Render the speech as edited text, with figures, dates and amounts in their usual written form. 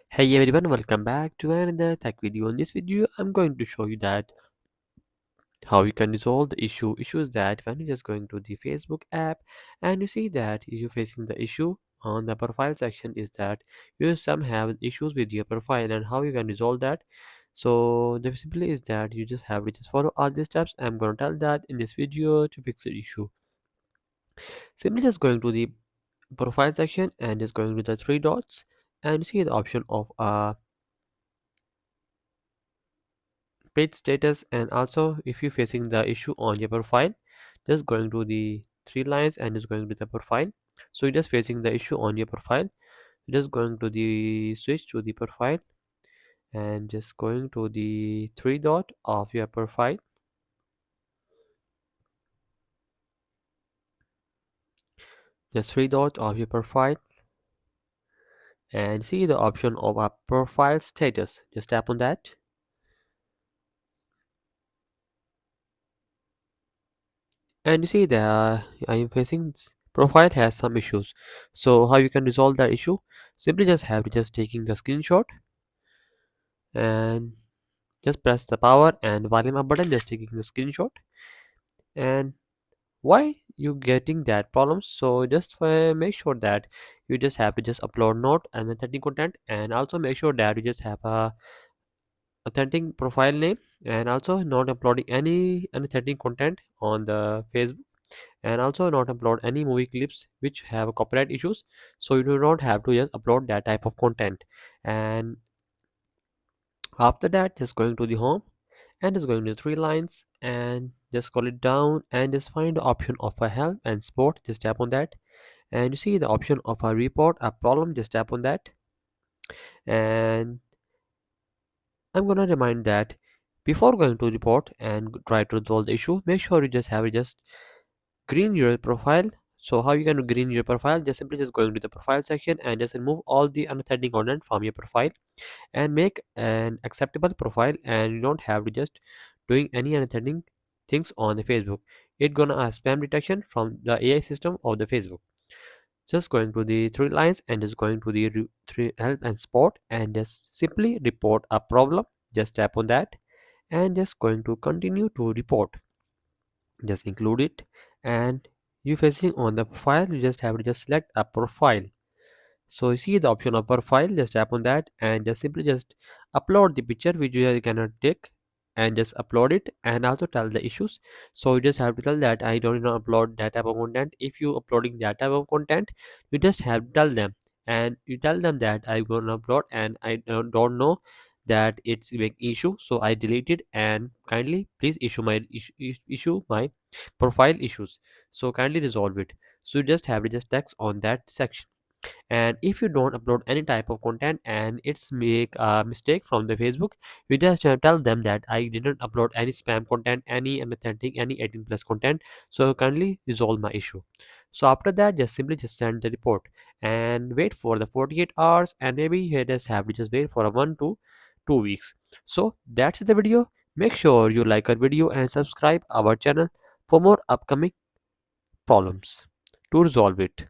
Hey everyone, welcome back to another tech video. In this video, I'm going to show you that how you can resolve the issues that when you're just going to the Facebook app and you see that you're facing the issue on the profile section is that you some have issues with your profile and how you can resolve that. So the simply is that you just have to just follow all these steps. I'm going to tell that in this video to fix the issue. Simply just going to the profile section and just going to the three dots and see the option of page status, and also if you're facing the issue on your profile, just going to the three lines and just going to the profile. So you're just facing the issue on your profile, you're just going to the switch to the profile and just going to the three dot of your profile, just three dot of your profile, and see the option of a profile status, just tap on that. And you see that I am facing profile has some issues. So how you can resolve that issue? Simply just have to just taking the screenshot and just press the power and volume up button, just taking the screenshot. And why you getting that problem? So just make sure that you just have to just upload note and authentic content, and also make sure that you just have a authentic profile name, and also not uploading any unauthentic content on the Facebook, and also not upload any movie clips which have copyright issues. So you do not have to just upload that type of content. And after that, just going to the home and just going to three lines and just scroll it down and just find the option of a help and support, just tap on that. And you see the option of a report a problem, just tap on that. And I'm gonna remind that before going to report and try to resolve the issue, make sure you just have it just green your profile. So how you can green your profile? Just simply just going to the profile section and just remove all the unauthentic content from your profile and make an acceptable profile, and you don't have to just doing any unauthentic things on the Facebook. It gonna ask spam detection from the AI system of the Facebook. Just going to the three lines and just going to the three help and support and just simply report a problem, just tap on that. And just going to continue to report, just include it. And you facing on the profile, you just have to just select a profile. So you see the option of profile, just tap on that and just simply just upload the picture which you cannot take, and just upload it and also tell the issues. So you just have to tell that I don't want to upload that type of content. If you uploading that type of content, you just have to tell them, and you tell them that I'm gonna upload and I don't know that it's a big issue, so I delete it, and kindly please issue my profile issues, so kindly resolve it. So you just have to just text on that section. And if you don't upload any type of content and it's make a mistake from the Facebook, you just tell them that I didn't upload any spam content, any unauthentic, any 18 plus content, so kindly resolve my issue. So after that, just simply just send the report and wait for the 48 hours, and maybe you just have to just wait for a 1 to 2 weeks. So that's the video. Make sure you like our video and subscribe our channel for more upcoming problems to resolve it.